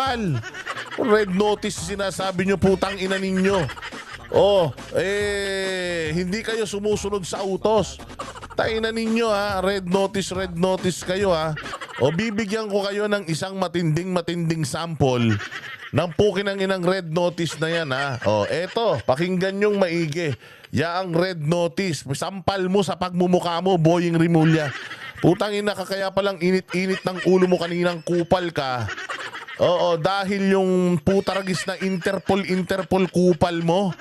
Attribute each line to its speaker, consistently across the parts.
Speaker 1: sampal. Red notice sinasabi nyo, putang ina ninyo. Hindi kayo sumusunod sa utos. Taina ninyo ha, red notice kayo ha. Bibigyan ko kayo ng isang matinding sample ng pukinang inang red notice na yan ha. Eto, pakinggan nyong maigi. Yaang red notice, sampal mo sa pagmumukha mo, Boying Rimulya. Putang ina ka, kaya palang init-init ng ulo mo kaninang kupal ka. Dahil yung putaragis na Interpol kupal mo.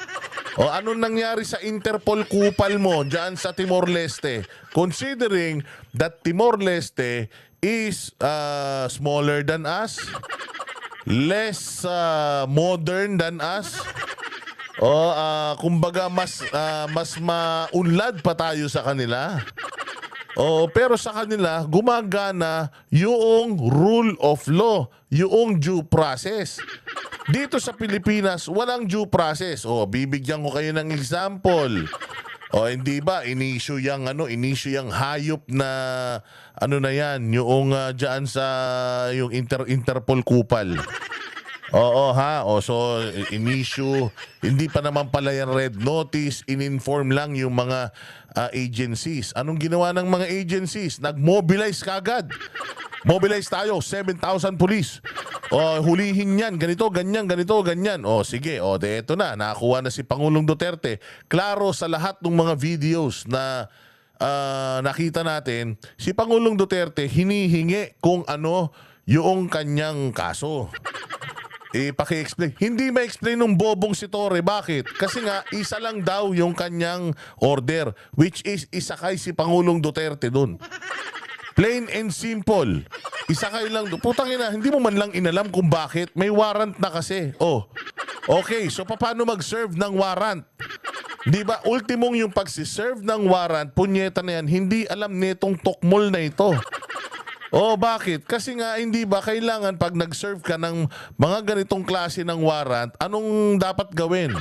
Speaker 1: Anong nangyari sa Interpol kupal mo dyan sa Timor-Leste? Considering that Timor-Leste is smaller than us, less modern than us, kumbaga mas maunlad pa tayo sa kanila. Pero sa kanila, gumagana yung rule of law, yung due process. Dito sa Pilipinas, walang due process. Bibigyan ko kayo ng example. Hindi ba, inisyu yung hayop na, na yan, yung dyan sa, yung Interpol kupal. So in-issue, hindi pa naman pala yan red notice, in-inform lang yung mga agencies. Anong ginawa ng mga agencies? Nag-mobilize kagad. Mobilize tayo, 7,000 police. Hulihin yan, ganito, ganyan. Sige, eto na, nakakuha na si Pangulong Duterte. Klaro sa lahat ng mga videos na nakita natin, si Pangulong Duterte hinihingi kung ano yung kanyang kaso. Paki-explain. Hindi ma-explain ng bobong si Torre. Bakit? Kasi nga, isa lang daw yung kanyang order, which is isakay si Pangulong Duterte dun. Plain and simple. Isakay lang doon. Putang ina, hindi mo man lang inalam kung bakit. May warrant na kasi. Okay, so paano mag-serve ng warrant? Di ba, ultimong yung pagsiserve ng warrant, punyeta na yan, hindi alam nitong tokmol na ito. Bakit? Kasi nga, hindi ba kailangan pag nag-serve ka ng mga ganitong klase ng warrant, anong dapat gawin?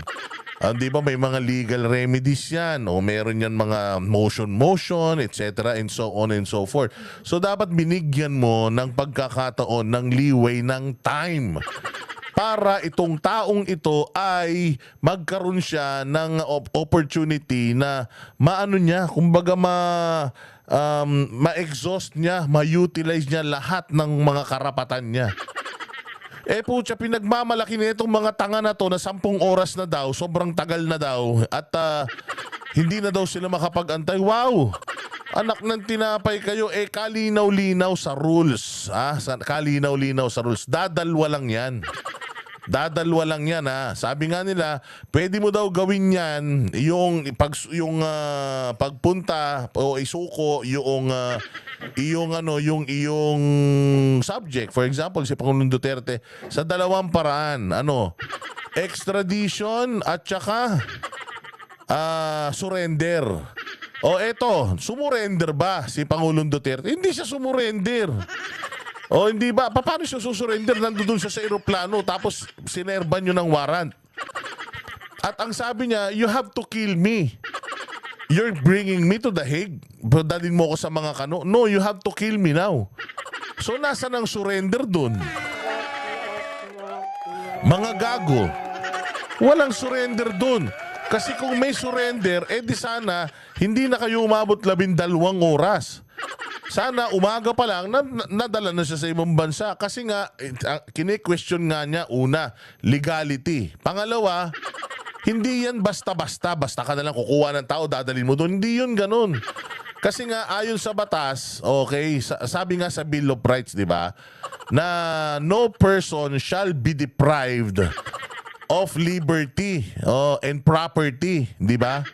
Speaker 1: Di ba may mga legal remedies yan, meron yan mga motion, etc. and so on and so forth. So dapat binigyan mo ng pagkakataon, ng leeway, ng time para itong taong ito ay magkaroon siya ng opportunity na kumbaga ma-exhaust niya, ma-utilize niya lahat ng mga karapatan niya. Pucha, pinagmamalaki na itong mga tanga na to na 10 oras na daw, sobrang tagal na daw, at hindi na daw sila makapag-antay. Wow! Anak ng tinapay kayo, kalinaw-linaw sa rules. Kalinaw-linaw sa rules. Dadalwa lang yan. Sabi nga nila, pwede mo daw gawin yan yung pagpunta o isuko yung iyong subject. For example, si Pangulong Duterte sa dalawang paraan, extradition at saka surrender. Eto, sumurrender ba si Pangulong Duterte? Hindi siya sumurrender. Hindi ba? Paano siya susurrender? Nandun siya sa aeroplano tapos sinerban nyo ng warrant. At ang sabi niya, you have to kill me. You're bringing me to the Hague. Dalhin mo ko sa mga kano. No, you have to kill me now. So nasa ng surrender dun? Mga gago. Walang surrender dun. Kasi kung may surrender, di sana hindi na kayo umabot 12 oras. Sana umaga pa lang nadala na siya sa ibang bansa. Kasi nga, kine-question nga niya, una, legality. Pangalawa, hindi yan basta-basta. Basta ka nalang kukuha ng tao, dadalhin mo doon. Hindi yun ganun. Kasi nga, ayon sa batas, okay, sabi nga sa Bill of Rights, di ba, na no person shall be deprived of liberty and property, di ba?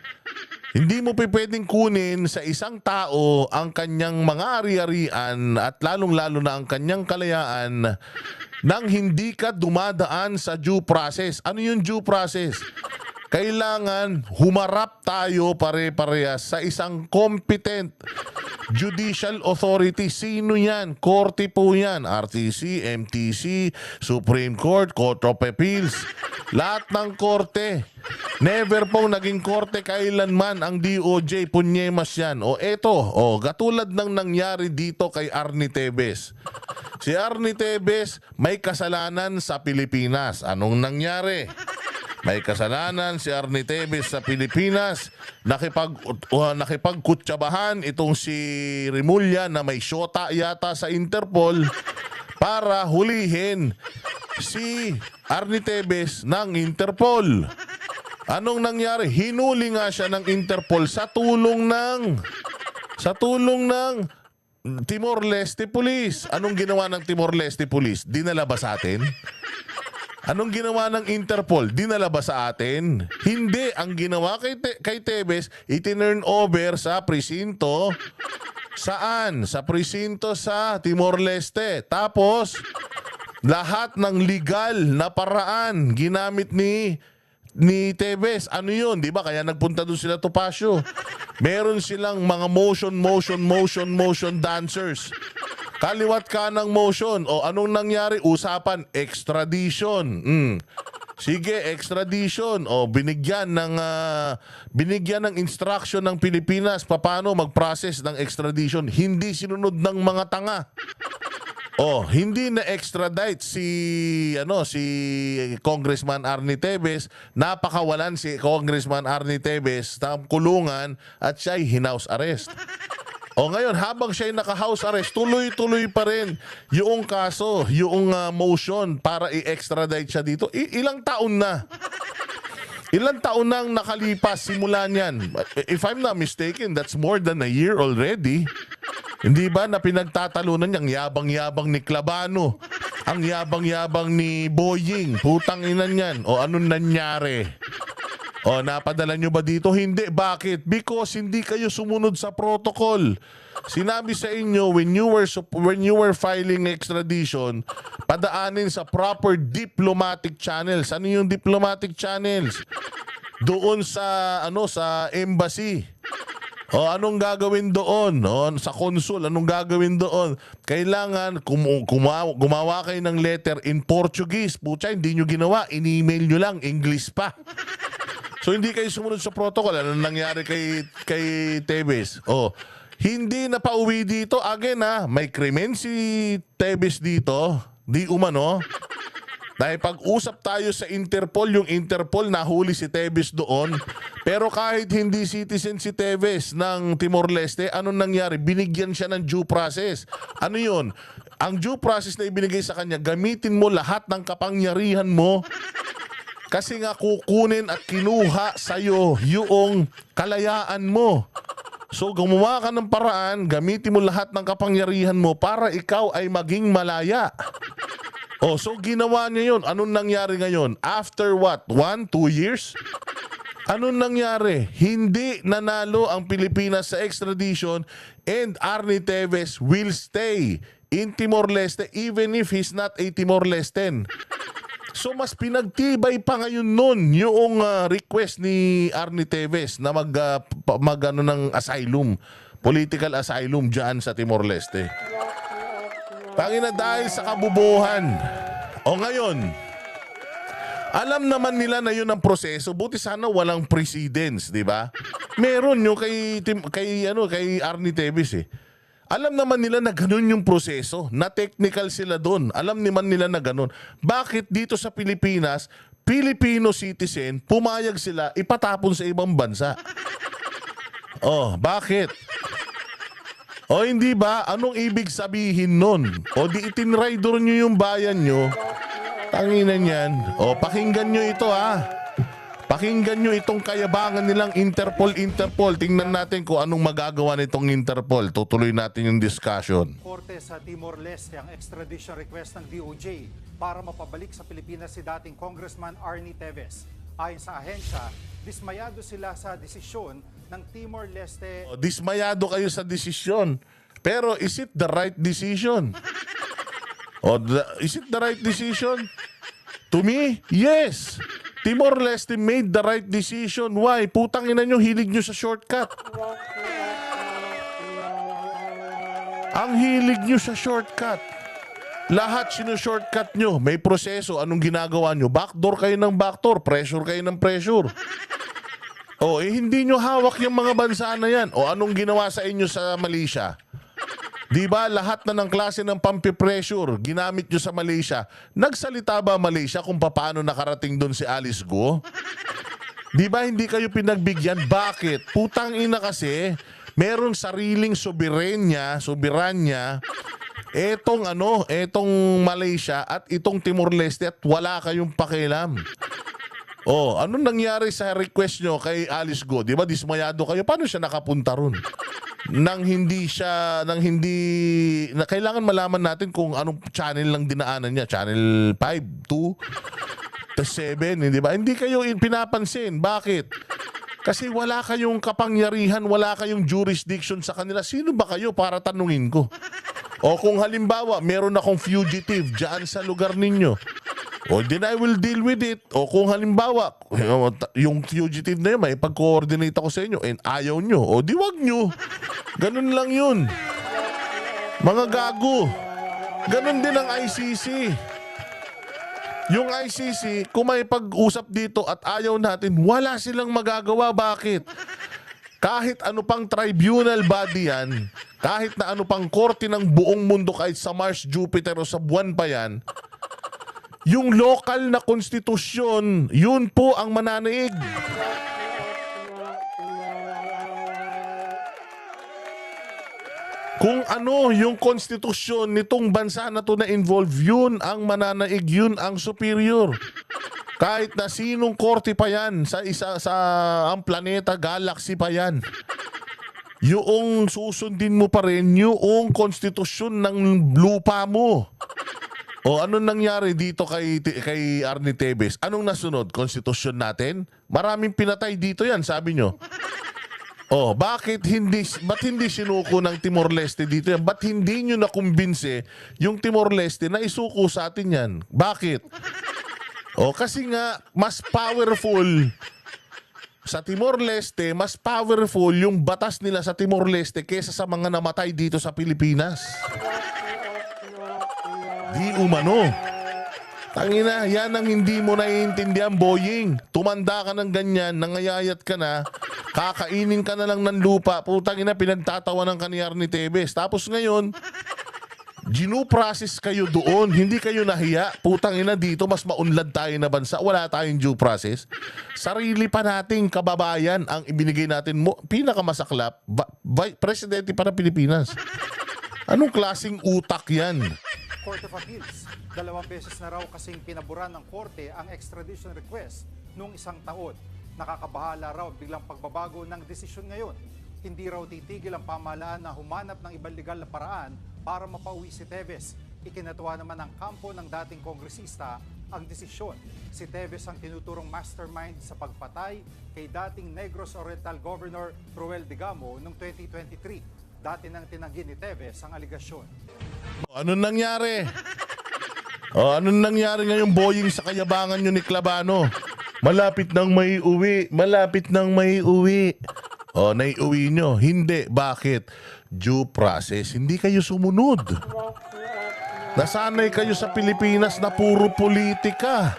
Speaker 1: Hindi mo pwedeng kunin sa isang tao ang kanyang mga ari-arian at lalong-lalo na ang kanyang kalayaan nang hindi ka dumadaan sa due process. Ano yung due process? Kailangan humarap tayo pare-parehas sa isang competent judicial authority. Sino yan? Korte po yan. RTC, MTC, Supreme Court, Court of Appeals. Lahat ng korte. Never pong naging korte kailanman ang DOJ. Punyemas yan. Eto, katulad ng nangyari dito kay Arnie Tevez. Si Arnie Tevez may kasalanan sa Pilipinas. Anong nangyari? May kasalanan si Arnie Tevez sa Pilipinas. Nakipagkutsabahan itong si Remulla na may syota yata sa Interpol para hulihin si Arnie Tevez ng Interpol. Anong nangyari? Hinuli nga siya ng Interpol sa tulong ng Timor-Leste Police. Anong ginawa ng Timor-Leste Police? Dinala ba sa atin? Anong ginawa ng Interpol? Dinala ba sa atin? Hindi. Ang ginawa kay Tevez, itinurn over sa presinto. Saan? Sa presinto sa Timor-Leste. Tapos, lahat ng legal na paraan ginamit ni Tevez. Ano yun? Di ba? Kaya nagpunta doon sila Topacio. Meron silang mga motion dancers. Kaliwat ka ng motion. O anong nangyari? Usapan, extradition. Sige, extradition. O binigyan ng instruction ng Pilipinas paano mag-process ng extradition. Hindi sinunod ng mga tanga. Hindi na extradite si Congressman Arnie Tevez. Napakawalan si Congressman Arnie Tevez sa kulungan at siya'y hinaus arrest. Ngayon, habang siya'y naka-house arrest, tuloy-tuloy pa rin yung kaso, yung motion para i-extradite siya dito. Ilang taon na? Ilang taon nang nakalipas simula niyan? If I'm not mistaken, that's more than a year already. Hindi ba na pinagtatalunan niyang yabang-yabang ni Clavano, ang yabang-yabang ni Boying, putang ina niyan. Anong nangyari? Napadala nyo ba dito? Hindi. Bakit? Because hindi kayo sumunod sa protocol. Sinabi sa inyo when you were filing extradition, padaanin sa proper diplomatic channels. Ano yung diplomatic channels? Doon sa embassy. Anong gagawin doon? Sa consul, anong gagawin doon? Kailangan gumawa kayo ng letter in Portuguese. Pucha, hindi nyo ginawa. In-email nyo lang. English pa. So hindi kayo sumunod sa protocol. Anong nangyari kay Tevez? Hindi na pauwi dito. Again may krimen si Tevez dito. Di umano. Dahil pag-usap tayo sa Interpol, yung Interpol nahuli si Tevez doon. Pero kahit hindi citizen si Tevez ng Timor-Leste, anong nangyari? Binigyan siya ng due process. Ano yun? Ang due process na ibinigay sa kanya, gamitin mo lahat ng kapangyarihan mo. Kasi nga kukunin at kinuha sa'yo yung kalayaan mo. So gumawa ka ng paraan, gamitin mo lahat ng kapangyarihan mo para ikaw ay maging malaya. So ginawa niya yun. Anong nangyari ngayon? After what? 1-2 years? Anong nangyari? Hindi nanalo ang Pilipinas sa extradition and Arnie Tevez will stay in Timor-Leste even if he's not a Timor-Lesten. So mas pinagtibay pa ngayon nun yung request ni Arnie Tevez na ng asylum, political asylum dyan sa Timor-Leste. Tangina dahil sa kabubuhan. Ngayon, alam naman nila na yun ang proseso. Buti sana walang precedence, di ba? Meron yung kay Arnie Tevez . Alam naman nila na ganun yung proseso, na technical sila doon. Alam naman nila na ganun. Bakit dito sa Pilipinas, Filipino citizen, pumayag sila ipatapon sa ibang bansa? Bakit? Hindi ba? Anong ibig sabihin nun? Di itinraidor nyo yung bayan nyo. Tanginan yan. Pakinggan nyo ito Pakinggan nyo itong kayabangan nilang Interpol. Tingnan natin kung anong magagawa nitong Interpol. Tutuloy natin yung discussion.
Speaker 2: Korte sa Timor-Leste ang extradition request ng DOJ para mapabalik sa Pilipinas si dating Congressman Arnie Tevez. Ayon sa ahensya, dismayado sila sa desisyon ng Timor-Leste.
Speaker 1: Dismayado kayo sa desisyon. Pero is it the right decision? Is it the right decision? To me, yes. Timor-Leste made the right decision. Why? Putang ina nyo, hilig nyo sa shortcut. Ang hilig nyo sa shortcut. Lahat sinu-shortcut nyo. May proseso. Anong ginagawa nyo? Backdoor kayo ng backdoor. Pressure kayo ng pressure. Hindi nyo hawak yung mga bansa na yan. Anong ginawa sa inyo sa Malaysia? Di ba lahat na ng klase ng pampipressure ginamit nyo sa Malaysia? Nagsalita ba Malaysia kung paano nakarating doon si Alice Go? Di ba hindi kayo pinagbigyan? Bakit? Putang ina kasi, merong sariling soberanya, etong Malaysia at itong Timor-Leste at wala kayong pakialam. Oh, anong nangyari sa request nyo kay Alice Go? Di ba dismayado kayo? Paano siya nakapunta ron? Na kailangan malaman natin kung anong channel lang dinaanan niya. Channel 5, 2, tas 7, hindi ba? Hindi kayo pinapansin. Bakit? Kasi wala kayong kapangyarihan, wala kayong jurisdiction sa kanila. Sino ba kayo para tanungin ko? O kung halimbawa, meron akong fugitive dyan sa lugar ninyo, o then I will deal with it. O kung halimbawa, yung fugitive na yun, may pag-coordinate ako sa inyo and ayaw nyo, o di wag nyo. Ganun lang yun. Mga gago. Ganun din ang ICC. Yung ICC, kung may pag-usap dito at ayaw natin, wala silang magagawa. Bakit? Kahit ano pang tribunal body yan, kahit na ano pang korte ng buong mundo, kahit sa Mars, Jupiter o sa buwan pa yan, yung local na konstitusyon, yun po ang mananaig. Kung ano yung konstitusyon nitong bansa na to na involve, yun ang mananaig, yun ang superior. Kahit na sinong korte pa yan sa ang planeta, galaxy pa yan. Yung susundin mo pa rin yung konstitusyon ng lupa mo. O anong nangyari dito kay Arnie Tevez? Anong nasunod? Konstitusyon natin? Maraming pinatay dito yan, sabi nyo. Oh, ba't hindi sinuko ng Timor-Leste dito yan? Ba't hindi nyo nakumbinse yung Timor-Leste na isuko sa atin yan? Bakit? Oh, kasi nga, mas powerful sa Timor-Leste, mas powerful yung batas nila sa Timor-Leste kesa sa mga namatay dito sa Pilipinas. Di umano. Tangina, yan ang hindi mo naiintindihan, Boying. Tumanda ka ng ganyan, nangayayat ka na, kakainin ka na lang ng lupa, putang ina, pinagtatawanan ka ni Arnie Tevez. Tapos ngayon, process kayo doon, hindi kayo nahiya. Putang ina, dito mas maunlad tayo na bansa, wala tayong due process. Sarili pa nating kababayan ang ibinigay natin mo, pinakamasaklap, presidente para Pilipinas. Anong klaseng utak yan?
Speaker 2: Court of Appeals. 2 beses na raw kasing pinaboran ng korte ang extradition request noong 1 taon. Nakakabahala raw biglang pagbabago ng desisyon ngayon. Hindi raw titigil ang pamahalaan na humanap ng ibang legal na paraan para mapauwi si Tevez. Ikinatuwa naman ng kampo ng dating kongresista ang desisyon. Si Tevez ang tinuturong mastermind sa pagpatay kay dating Negros Oriental Governor Ruel Digamo noong 2023. Dati nang tinanggi ni Tevez ang aligasyon.
Speaker 1: Anong nangyari? Anong nangyari ngayong Boying sa kayabangan nyo ni Clabano? Malapit nang may uwi. Malapit nang may uwi. Naiuwi nyo. Hindi. Bakit? Due process. Hindi kayo sumunod. Nasanay kayo sa Pilipinas na puro politika.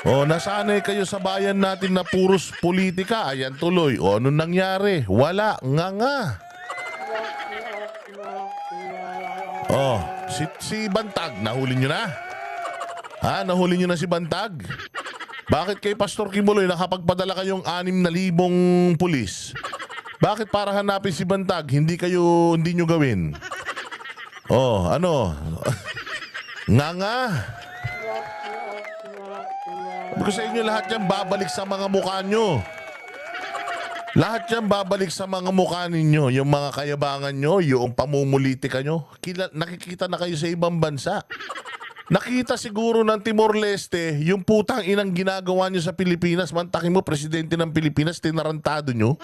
Speaker 1: Nasanay kayo sa bayan natin na puros politika. Ayan tuloy. Anong nangyari? Wala. Nga. Si Bantag, nahuli nyo na? Nahuli nyo na si Bantag? Bakit kay Pastor Kibuloy nakapagpadala kayong 6,000 pulis? Bakit para hanapin si Bantag, hindi nyo gawin? Nga. Sabi ko sa inyo, lahat yan babalik sa mga mukha nyo. Lahat yan babalik sa mga mukha ninyo. Yung mga kayabangan nyo, yung pamumulitika nyo. Nakikita na kayo sa ibang bansa. Nakita siguro ng Timor-Leste yung putang inang ginagawa nyo sa Pilipinas. Mantakin mo, presidente ng Pilipinas, tinarantado nyo.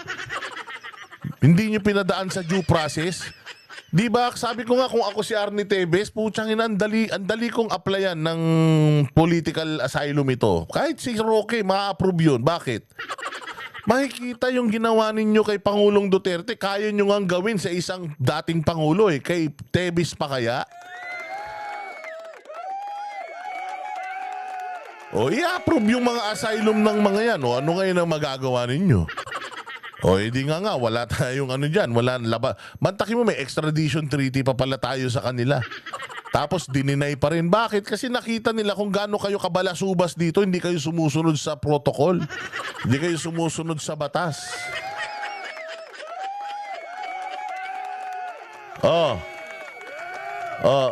Speaker 1: Hindi nyo pinadaan sa due process. Di ba? Sabi ko nga, kung ako si Arnie Tevez, putang ina, ang dali kong applyan ng political asylum ito. Kahit si Roque, ma-approve yun. Bakit? Makikita yung ginawa ninyo kay Pangulong Duterte, kaya nyo nga gawin sa isang dating Pangulo kay Tevez pa kaya? I-approve yung mga asylum ng mga yan. Ano ngayon ang magagawa ninyo? O, hindi nga, wala tayong ano dyan. Wala, mantakin mo, may extradition treaty pa pala tayo sa kanila. Tapos dininay pa rin. Bakit? Kasi nakita nila kung gaano kayo kabalasubas dito, hindi kayo sumusunod sa protocol. Hindi kayo sumusunod sa batas.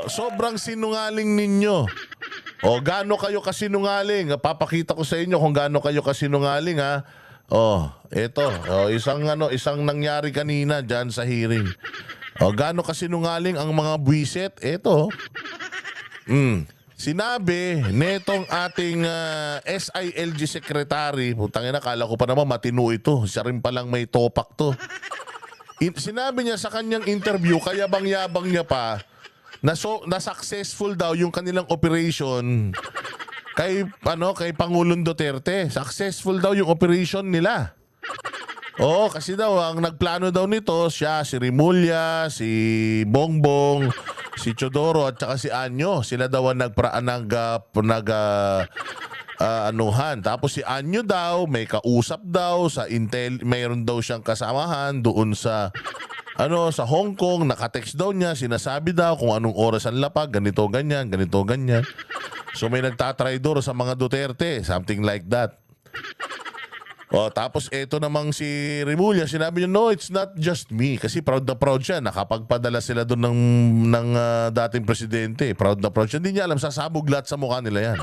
Speaker 1: Sobrang sinungaling ninyo. Gaano kayo kasinungaling? Papakita ko sa inyo kung gaano kayo kasinungaling, ha. Ito. Isang nangyari kanina diyan sa hearing. Gaano kasinungaling ang mga buwiset? Ito. Sinabi netong ating SILG secretary, putang ina, kala ko pa naman matino ito. Siya rin palang may topak to. Sinabi niya sa kanyang interview, kaya bang-yabang niya pa, na successful daw yung kanilang operation kay Pangulong Duterte. Successful daw yung operation nila. Kasi daw ang nagplano daw nito siya, si Rimulya, si Bongbong, si Chodoro at saka si Anyo. Sila daw ang anuhan. Tapos si Anyo daw may kausap daw sa Intel, mayroon daw siyang kasamahan doon sa sa Hong Kong, naka-text daw niya, sinasabi daw kung anong oras ang lapag, ganito ganyan, ganito ganyan. So may nagtatraidor sa mga Duterte, something like that. Tapos eto namang si Rimulya, sinabi niya, no, it's not just me. Kasi proud na proud siya, nakapagpadala sila doon ng dating presidente. Proud na proud siya. Hindi niya alam, sasabog lahat sa mukha nila yan.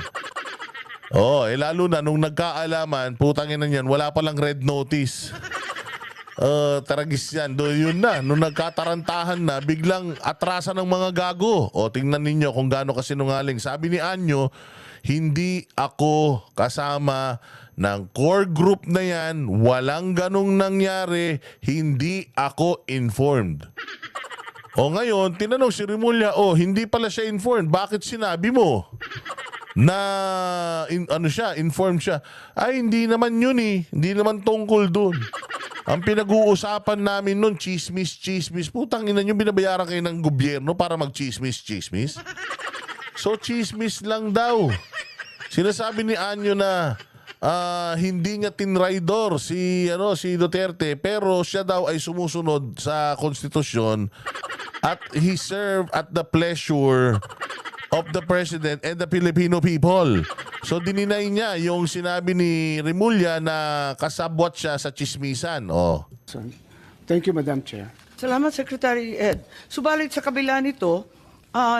Speaker 1: Lalo na nung nagkaalaman, putangin na yan, wala palang red notice. Taragis yan. Yun na, nung nagkatarantahan na, biglang atrasan ng mga gago. Tingnan ninyo kung gaano kasinungaling. Sabi ni Anyo, hindi ako kasama ng core group na yan, walang ganong nangyari, hindi ako informed. Ngayon, tinanong si Rimulya, hindi pala siya informed, bakit sinabi mo na informed siya? Ay, hindi naman yun hindi naman tungkol dun. Ang pinag-uusapan namin nun, chismis. Putang ina nyo, binabayaran kayo ng gobyerno para mag-chismis. So, chismis lang daw. Sinasabi ni Anyo na hindi niya tinraidor si Duterte, pero siya daw ay sumusunod sa konstitusyon at he served at the pleasure of the President and the Filipino people. So dininay niya yung sinabi ni Rimulya na kasabwat siya sa chismisan.
Speaker 3: Thank you, Madam Chair.
Speaker 4: Salamat, Secretary Ed. Subalit sa kabila nito,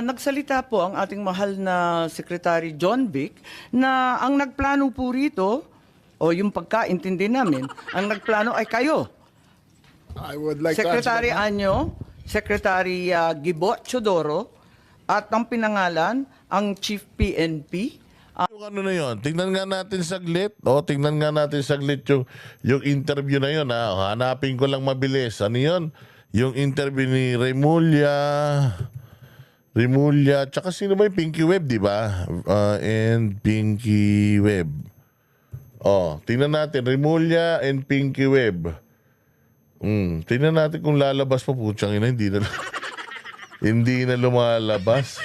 Speaker 4: nagsalita po ang ating mahal na Secretary John Vic na ang nagplano po rito, yung pagkaintindi namin, ang nagplano ay kayo.
Speaker 3: I would like
Speaker 4: Secretary
Speaker 3: to answer
Speaker 4: Anyo, Secretary Gibo Chodoro, at ang pinangalan, ang Chief PNP.
Speaker 1: Yung ano na yun, tingnan nga natin saglit. Tingnan nga natin saglit yung interview na yun. Hanapin ko lang mabilis. Ano yun? Yung interview ni Rimulya, tsaka sino ba yung Pinky Web, di ba? And Pinky Web. Tingnan natin, Rimulya and Pinky Web. Tingnan natin kung lalabas pa, putsang ina, hindi na lumalabas.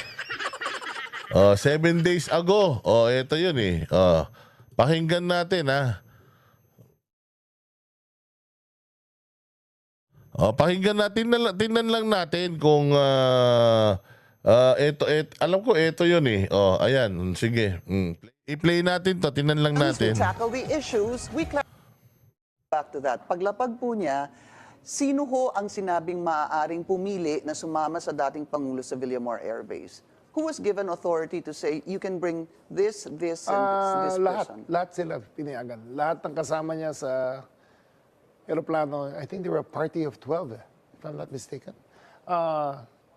Speaker 1: 7 days ago. Ito yun pakinggan natin, ha. Pakinggan natin, tingnan lang natin kung alam ko ito yun ayan, sige. I-play natin to, tingnan lang natin.
Speaker 5: Tackle the issues, back to that. Paglapag po niya, sino ho ang sinabing maaaring pumili na sumama sa dating Pangulo sa Villamor Air Base? Who was given authority to say, you can bring this, and this person?
Speaker 3: Lahat sila pinayagan. Lahat ng kasama niya sa aeroplano, I think they were a party of 12, if I'm not mistaken.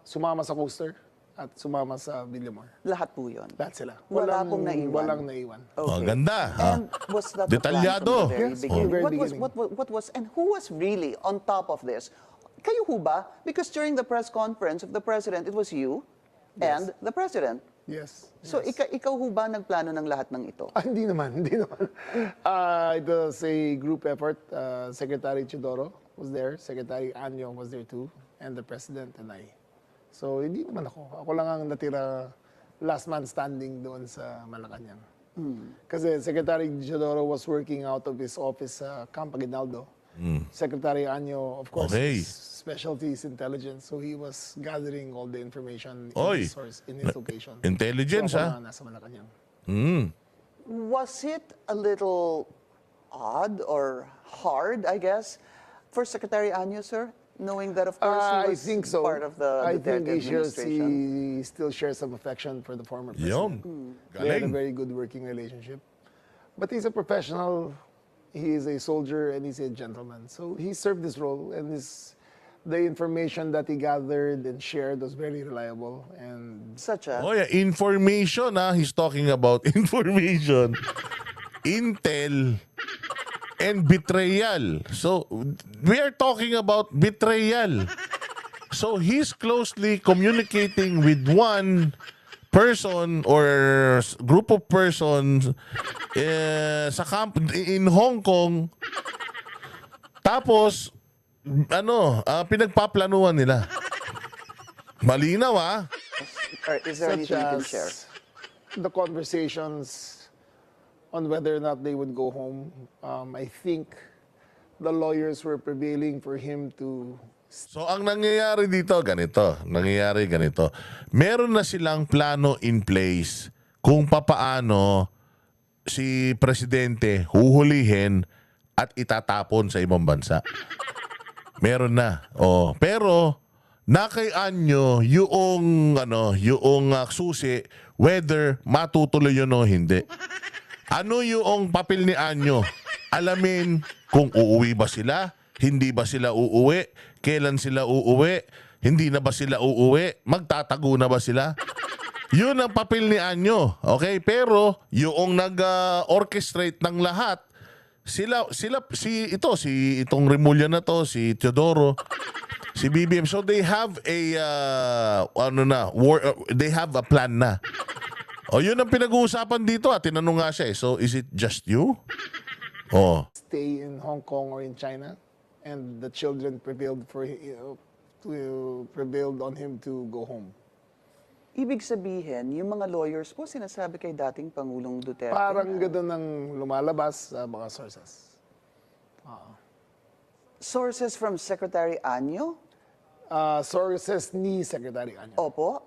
Speaker 3: Sumama sa coaster at sumama sa Villamor.
Speaker 5: Lahat po yun.
Speaker 3: Lahat sila.
Speaker 5: Wala pong naiwan.
Speaker 3: Walang naiwan.
Speaker 5: Okay.
Speaker 1: Ganda.
Speaker 5: And was that the plan
Speaker 1: Detalyado.
Speaker 5: from the very
Speaker 3: Yes,
Speaker 5: beginning?
Speaker 3: from the very
Speaker 5: What was, and who was really on top of this? Kayo ho ba? Because during the press conference of the President, it was you and the President.
Speaker 3: Yes.
Speaker 5: So ikaw ho ba nagplano ng lahat ng ito?
Speaker 3: Hindi naman. It was a group effort. Secretary Chodoro was there. Secretary Anyo was there too. And the President and I. So, hindi naman ako. Ako lang ang natira last man standing doon sa Malacanang. Kasi Secretary Chodoro was working out of his office sa Camp Aguinaldo. Secretary Anyo, of course,
Speaker 1: Okay.
Speaker 3: his specialty is intelligence, so he was gathering all the information in
Speaker 1: Oy.
Speaker 3: his source, in his location.
Speaker 1: Intelligence,
Speaker 3: so, ako
Speaker 1: ha?
Speaker 3: na nasa Malacanang.
Speaker 5: Was it a little odd or hard, I guess, for Secretary Anyo, sir? Knowing that, of course,
Speaker 3: I
Speaker 5: he was
Speaker 3: think so.
Speaker 5: part of the
Speaker 3: I think
Speaker 5: Duterte administration.
Speaker 3: he still shares some affection for the former
Speaker 1: Yun.
Speaker 3: president. They had a
Speaker 1: Galing.
Speaker 3: very good working relationship. But he's a professional, he is a soldier, and he's a gentleman. So he served this role, and the information that he gathered and shared was very reliable. And
Speaker 5: Such as?
Speaker 1: Oh yeah, information ha. He's talking about information, intel, and betrayal. So, we are talking about betrayal. So, he's closely communicating with one person or group of persons sa camp in Hong Kong. Tapos, pinagpaplanuhan nila. Malinaw ah.
Speaker 5: Or is there
Speaker 3: such
Speaker 5: anything you can share?
Speaker 3: as the conversations on whether or not they would go home, I think the lawyers were prevailing for him to
Speaker 1: So ang nangyayari dito, ganito. Meron na silang plano in place kung papaano si presidente huhulihin at itatapon sa ibang bansa. Meron na. Oh, pero nakayaan nyo yung susi whether matutuloy yun o hindi. Ano yung papel ni Anyo? Alamin kung uuwi ba sila, hindi ba sila uuwi, kailan sila uuwi, hindi na ba sila uuwi, magtatago na ba sila? Yun ang papel ni Anyo. Okay? Pero yung nag-orchestrate ng lahat, itong Remulla na to, si Teodoro, si BBM. So they have a they have a plan na. O yun ang pinag-uusapan dito at tinanong nga siya eh. So is it just you? Oh.
Speaker 3: stay in Hong Kong or in China, and the children prevailed prevailed on him to go home.
Speaker 5: Ibig sabihin, yung mga lawyers po sinasabi kay dating Pangulong Duterte.
Speaker 3: Parang gano'n ang lumalabas sa mga sources.
Speaker 5: Sources from Secretary Anyo?
Speaker 3: Sources ni Secretary Anyo.
Speaker 5: Opo.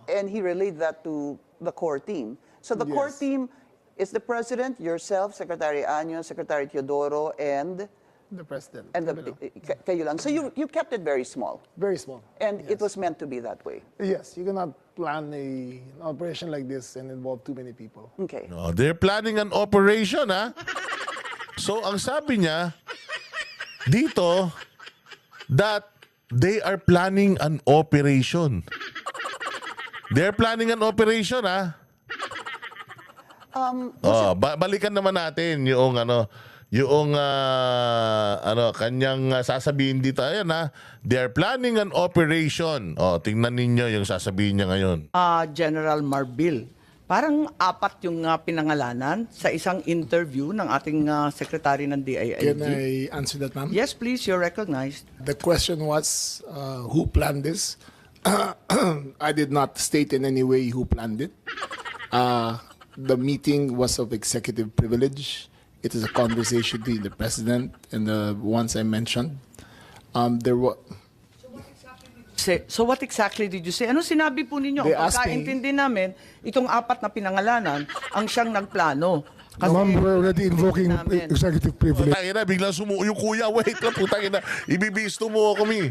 Speaker 5: And he relayed that to the core team. So the core
Speaker 3: Yes.
Speaker 5: team is the President, yourself, Secretary Anyo, Secretary Teodoro, and
Speaker 3: The president.
Speaker 5: kayo lang. So you kept it very small.
Speaker 3: Very small.
Speaker 5: And it was meant to be that way.
Speaker 3: Yes, you cannot plan an operation like this and involve too many people.
Speaker 5: Okay.
Speaker 1: No, they're planning an operation, ha? So, ang sabi niya, dito, that they are planning an operation. They're planning an operation, ha? Balikan naman natin yung kanyang sasabihin dito. Ayan ha, they are planning an operation. Tingnan ninyo yung sasabihin niya ngayon.
Speaker 4: General Marbil. Parang apat yung pinangalanan sa isang interview ng ating secretary ng DILG.
Speaker 6: Can I answer that, ma'am?
Speaker 4: Yes, please, you're recognized.
Speaker 6: The question was, who planned this? I did not state in any way who planned it. The meeting was of executive privilege. It is a conversation between the president and the ones I mentioned. There was.
Speaker 4: So what exactly did you say? Ano sinabi po ninyo?
Speaker 6: They
Speaker 4: Ang
Speaker 6: asked me-
Speaker 4: pagkaintindi namin, itong apat na pinangalanan ang siyang nagplano. Kasi
Speaker 7: Ma'am, we're already invoking
Speaker 4: namin.
Speaker 7: executive privilege.
Speaker 1: Putang ina, biglang sumuo yung kuya. Wait lang, putang ina. Ibibisto mo ako, mi.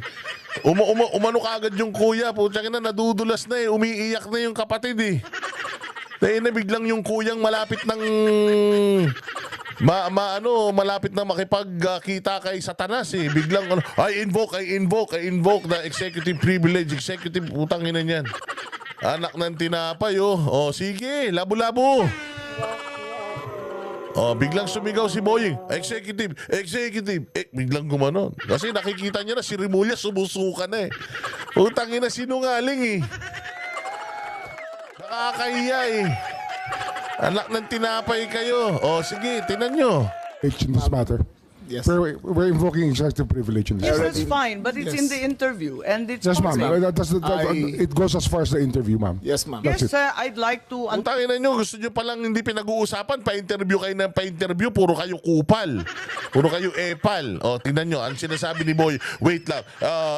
Speaker 1: Umano kagad yung kuya. Putang ina, nadudulas na eh. Umiiyak na yung kapatid eh. Dahil na biglang yung kuyang malapit ng malapit na makipagkita kay Satanas eh. Biglang I invoke the executive privilege, executive putang ina niyan. Anak ng tinapay oh. Oh, sige, labo-labo. Oh, biglang sumigaw si Boying. Executive. Biglang gumanon. Kasi nakikita niya na si Remulla sumusuka na eh. Putang ina, sinungaling eh. Nakakahiya eh. Anak ng tinapay kayo. O sige, tinan nyo.
Speaker 7: In this matter.
Speaker 6: Yes.
Speaker 7: We're invoking executive privilege in this.
Speaker 4: Yes, that's fine, but it's in the interview and it's
Speaker 7: Yes, ma'am.
Speaker 4: public.
Speaker 7: It goes as far as the interview, ma'am.
Speaker 6: Yes, ma'am.
Speaker 4: Yes, I'd like to...
Speaker 1: Utangin na nyo, gusto nyo palang hindi pinag-uusapan, pa-interview kayo ng pa-interview, puro kayo kupal. Puro kayo epal. O, tingnan nyo, ang sinasabi ni Boy, wait lang,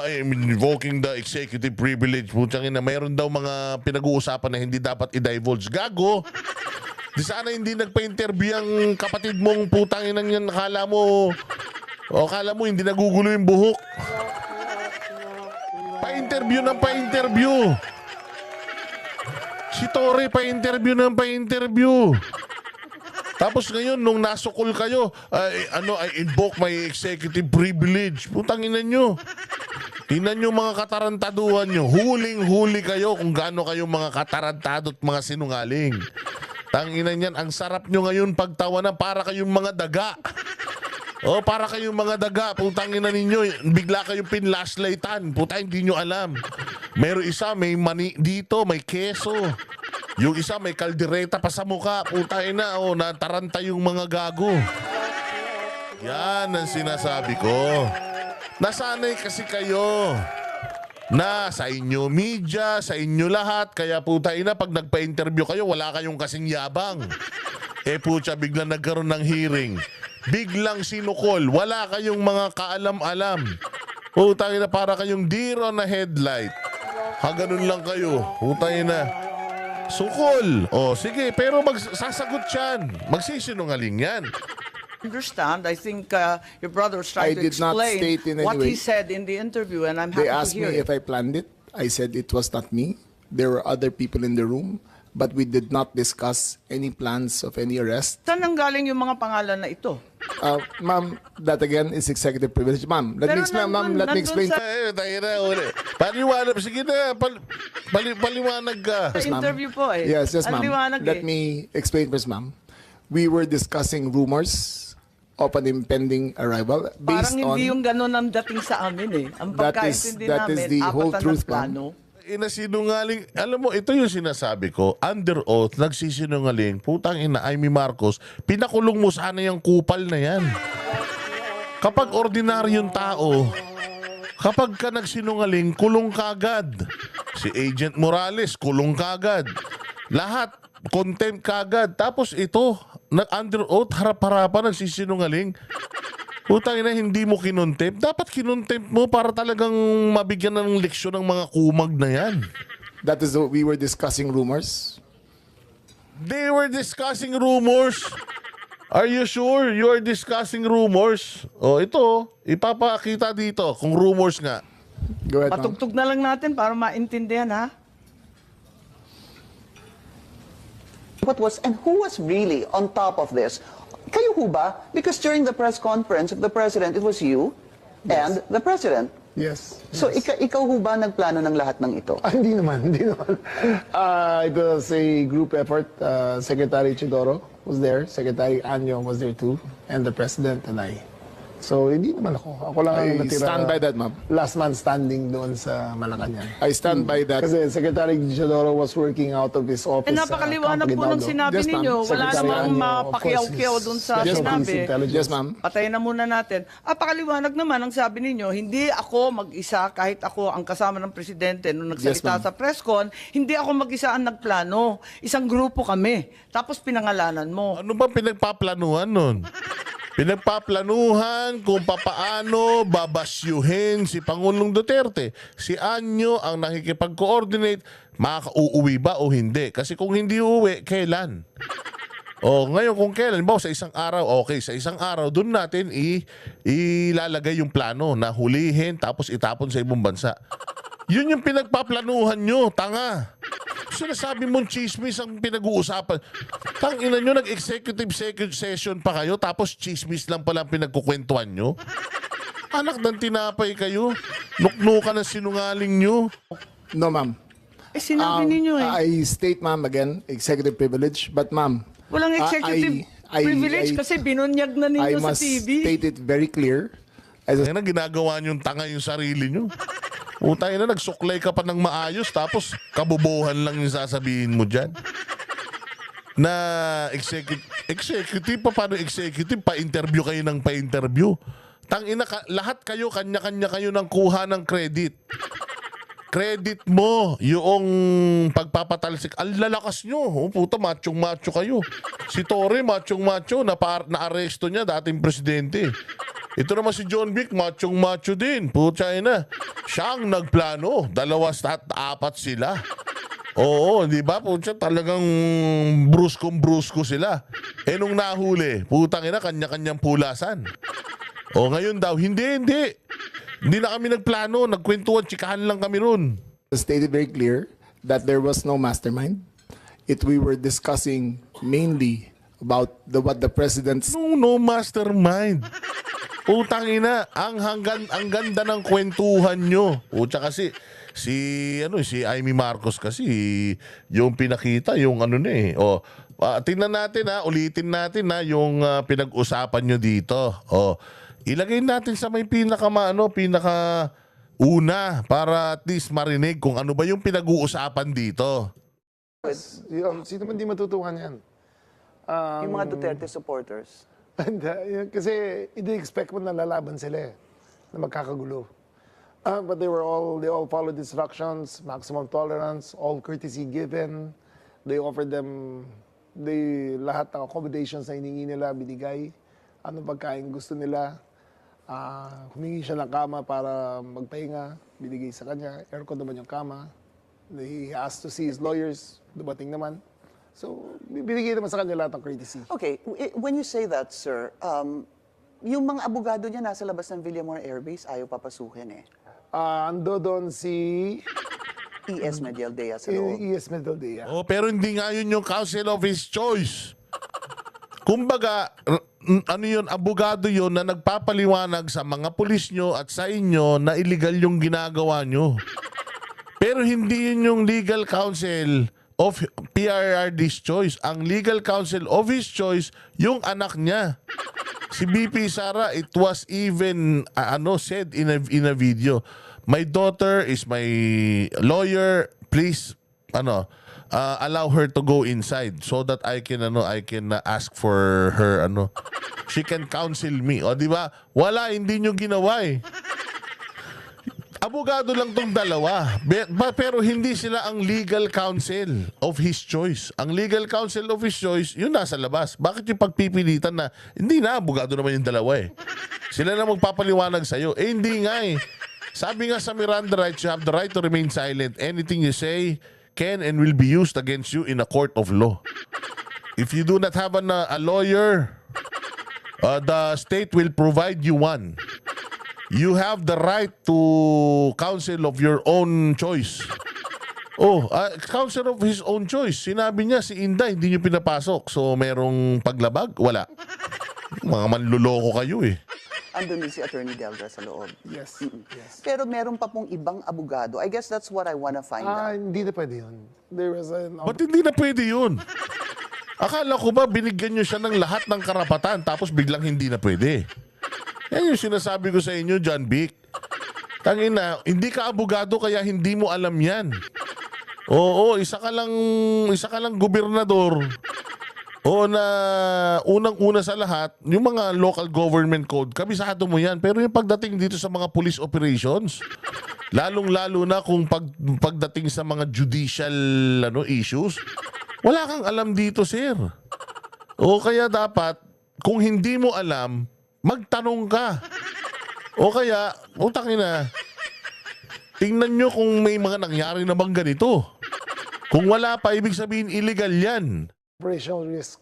Speaker 1: I'm invoking the executive privilege. Putangin na, mayroon daw mga pinag-uusapan na hindi dapat i-divulge. Gago! Di sana hindi nagpa-interview ang kapatid mong putangin ng yan, akala mo hindi nagugulo yung buhok. Pa-interview ng pa-interview. Si Torre pa-interview ng pa-interview. Tapos ngayon, nung nasukol kayo, I invoke my executive privilege. Putangin nyo. Tingnan nyo mga katarantaduhan nyo. Huling-huli kayo kung gaano kayo mga katarantado at mga sinungaling. Tanginan yan, ang sarap nyo ngayon pagtawanan para kayong mga daga. O, para kayong mga daga. Putangin na ninyo, bigla kayong pinlashlightan. Puta, hindi nyo alam. Meron isa, may mani dito, may keso. Yung isa, may kaldereta pa sa muka. Putangin na, nataranta yung mga gago. Yan ang sinasabi ko. Nasanay kasi kayo na sa inyo media, sa inyo lahat, kaya putain na pag nagpa-interview kayo, wala kayong kasing yabang. Putya, biglang nagkaroon ng hearing. Biglang sinukol. Wala kayong mga kaalam-alam. Putain na para kayong deer on a headlight. Ganun lang kayo. Putain na. Sukol. Sige, pero sasagot yan. Magsisinungaling yan.
Speaker 4: Understand. I think your brother was
Speaker 6: I
Speaker 4: trying to
Speaker 6: did not
Speaker 4: explain
Speaker 6: state in any
Speaker 4: what he
Speaker 6: way.
Speaker 4: said in the interview, and I'm happy
Speaker 6: They
Speaker 4: to
Speaker 6: asked
Speaker 4: hear
Speaker 6: me
Speaker 4: it.
Speaker 6: if I planned it. I said it was not me. There were other people in the room, but we did not discuss any plans of any arrest.
Speaker 4: Saan nanggaling yung mga pangalan na ito?
Speaker 6: Ma'am, that again is executive privilege. Ma'am, let
Speaker 4: Pero
Speaker 6: me explain. Ma'am,
Speaker 4: nandun-
Speaker 6: let me
Speaker 4: nandun
Speaker 6: explain.
Speaker 4: sa-
Speaker 1: Tayo na, uli. Paliwanag. Sige na, paliwanag ka.
Speaker 4: Sa
Speaker 6: ma'am.
Speaker 4: interview po eh.
Speaker 6: Yes,
Speaker 4: Ang
Speaker 6: ma'am.
Speaker 4: liwanag
Speaker 6: Let me explain first, ma'am. We were discussing rumors of an impending arrival
Speaker 4: Parang
Speaker 6: based on...
Speaker 4: hindi yung ganun ang dating sa amin eh. Ang
Speaker 6: That is-
Speaker 4: pagkaintindi
Speaker 6: that is
Speaker 4: namin,
Speaker 6: the whole
Speaker 4: apatan
Speaker 6: truth,
Speaker 4: ng plano.
Speaker 1: Inasinungaling. Alam mo, ito yung sinasabi ko. Under oath, nagsisinungaling. Putang ina, Amy Marcos, pinakulong mo sana yung kupal na yan. Kapag ordinaryong tao, kapag ka nagsinungaling, kulong ka agad. Si Agent Morales, kulong ka agad. Lahat, contempt ka agad. Tapos ito, under oath, harap-harapan, nagsisinungaling. Putang ina, hindi mo kinontempt. Dapat kinontempt mo para talagang mabigyan ng leksyon ng mga kumag na yan.
Speaker 6: That is, we were discussing rumors.
Speaker 1: They were discussing rumors. Are you sure you are discussing rumors? Ito, ipapakita dito kung rumors nga.
Speaker 6: Go ahead, ma'am.
Speaker 4: Patugtog na lang natin para maintindihan ha.
Speaker 5: What was and who was really on top of this? Kayo ho ba? Because during the press conference of the president, it was you and the president.
Speaker 3: Yes.
Speaker 5: So ikaw ho ba nagplano ng lahat ng ito?
Speaker 3: Hindi naman, hindi naman. It was a group effort. Secretary Chidoro was there, Secretary Anyong was there too, and the President and I. So, hindi naman ako. Ako lang ang
Speaker 6: I
Speaker 3: natira.
Speaker 6: stand by that, ma'am.
Speaker 3: Last man standing doon sa Malacanang.
Speaker 6: I stand by that.
Speaker 3: Kasi Secretary Chidoro was working out of his office.
Speaker 4: Napakaliwanag po ng sinabi
Speaker 6: Yes, ma'am.
Speaker 4: ninyo. Wala
Speaker 3: Secretary
Speaker 4: namang
Speaker 3: Anyo, of
Speaker 4: mapakiyaw-kiyaw
Speaker 3: course,
Speaker 4: dun sa
Speaker 3: Special Police
Speaker 4: sinabi.
Speaker 3: Intelligence.
Speaker 6: Yes, ma'am.
Speaker 4: Patayin na muna natin. Pakaliwanag naman ang sabi ninyo, hindi ako mag-isa kahit ako ang kasama ng presidente nung nagsalita
Speaker 6: Yes, ma'am.
Speaker 4: sa press con, hindi ako mag-isa ang nagplano. Isang grupo kami. Tapos pinangalanan mo.
Speaker 1: Ano ba pinagpaplanuhan nun? Pinagpaplanuhan kung papaano babasyuhin si Pangulong Duterte. Si Anyo ang nakikipag-coordinate, makaka-uuwi ba o hindi? Kasi kung hindi uuwi, kailan? Ngayon kung kailan, sa isang araw, okay, sa isang araw, dun natin ilalagay yung plano na hulihin tapos itapon sa ibang bansa. Yun yung pinagpaplanuhan nyo, tanga. Sinasabi mong chismis ang pinag-uusapan. Tangina nyo, nag-executive session pa kayo tapos chismis lang pala ang pinagkukwentuhan nyo. Anak ng tinapay kayo. Nuknukan ang sinungaling nyo.
Speaker 6: No, ma'am.
Speaker 4: Sinabi ninyo eh.
Speaker 6: I state, ma'am, again, executive privilege. But, ma'am,
Speaker 4: Walang executive privilege kasi binunyag na
Speaker 6: I
Speaker 4: ninyo sa
Speaker 6: must
Speaker 4: TV.
Speaker 6: state it very clear. As a
Speaker 1: Kaya na ginagawa nyo yung tanga yung sarili nyo. Utay na, nagsuklay ka pa ng maayos tapos kabubuhan lang yung sasabihin mo dyan. Na executive Executive, paano executive? Pa-interview kayo ng pa-interview. Tangina, lahat kayo, kanya-kanya kayo ng kuha ng credit. Credit mo yung pagpapatalsik. Ang lalakas nyo. Oh, puta, machong-macho kayo. Si Torre, machong-macho. Na-aresto niya, dating presidente. Ito naman si John Vic, machong-macho din. Puta na. Siya ang nagplano. 2 at 4 sila. Oo, di ba? Puta, talagang bruskong-brusko sila. Eh, nung nahuli, putang ina, kanya-kanyang pulasan. O, ngayon daw, hindi. Hindi na kami nagplano. Nagkwentuhan, tsikahan lang kami ron.
Speaker 6: Stated very clear that there was no mastermind. We were discussing mainly about what the president's
Speaker 1: No mastermind. Putang ina, ang ganda ng kwentuhan nyo. Puta kasi si Amy Marcos kasi yung pinakita yung ano na eh. O tingnan natin ulitin natin yung pinag-usapan nyo dito. O ilagay natin sa may pinaka una para at least marinig kung ano ba yung pinag-uusapan dito.
Speaker 3: Sino man di matutukan yan?
Speaker 5: Yung mga Duterte supporters.
Speaker 3: Kasi hindi-expect mo na lalaban sila na magkakagulo. But they all followed instructions, maximum tolerance, all courtesy given. They offered them lahat ng accommodations na hiningi nila, binigay. Anong pagkain gusto nila. Humingi siya ng kama para magpahinga, binigay sa kanya. Aircon naman yung kama. He asked to see his lawyers, dumating naman. So, binigay naman sa kanya lahat ng courtesy.
Speaker 5: Okay, when you say that, sir, yung mga abogado niya nasa labas ng Villamor Air Base, ayaw papasukin eh.
Speaker 3: Ando doon si
Speaker 5: ES Medialdea sa loob.
Speaker 3: ES Medialdea.
Speaker 1: Oh, pero hindi nga yun yung counsel of his choice. Kumbaga, ano yun, abogado yun na nagpapaliwanag sa mga pulis nyo at sa inyo na illegal yung ginagawa nyo. Pero hindi yun yung legal counsel of PRRD's choice. Ang legal counsel of his choice, yung anak niya. Si BP Sara, it was even said in a video, my daughter is my lawyer, please allow her to go inside so that I can ask for her she can counsel me. O di ba? Wala, hindi nyo ginawa eh. Abogado lang tong dalawa. Pero hindi sila ang legal counsel of his choice. Ang legal counsel of his choice, yun nasa labas. Bakit yung pagpipilitan na, hindi na, abogado naman yung dalawa eh. Sila na magpapaliwanag sa'yo. Eh, hindi nga eh. Sabi nga sa Miranda rights, you have the right to remain silent. Anything you say can and will be used against you in a court of law. If you do not have a lawyer, the state will provide you one. You have the right to counsel of your own choice. Counsel of his own choice. Sinabi niya si Inday, hindi niyo pinapasok. So, merong paglabag? Wala. Mga manluloko kayo eh.
Speaker 5: Andun din si Attorney Delga sa loob.
Speaker 3: Yes. Yes.
Speaker 5: Pero meron pa pong ibang abogado. I guess that's what I wanna find out.
Speaker 3: Hindi na pwede yun. There was
Speaker 1: Ba't hindi na pwede yun? Akala ko ba binigyan niyo siya ng lahat ng karapatan tapos biglang hindi na pwede? Yan yung sinasabi ko sa inyo, John Vic. Tangina, hindi ka abogado kaya hindi mo alam yan. Oo, isa ka lang gobernador. O na unang-una sa lahat, yung mga local government code, kabisado mo yan. Pero yung pagdating dito sa mga police operations, lalong-lalo na kung pagdating sa mga judicial issues, wala kang alam dito, sir. O kaya dapat, kung hindi mo alam, magtanong ka. O kaya, utangina, tingnan nyo kung may mga nangyari na bang ganito. Kung wala pa, ibig sabihin illegal yan.
Speaker 3: operational risk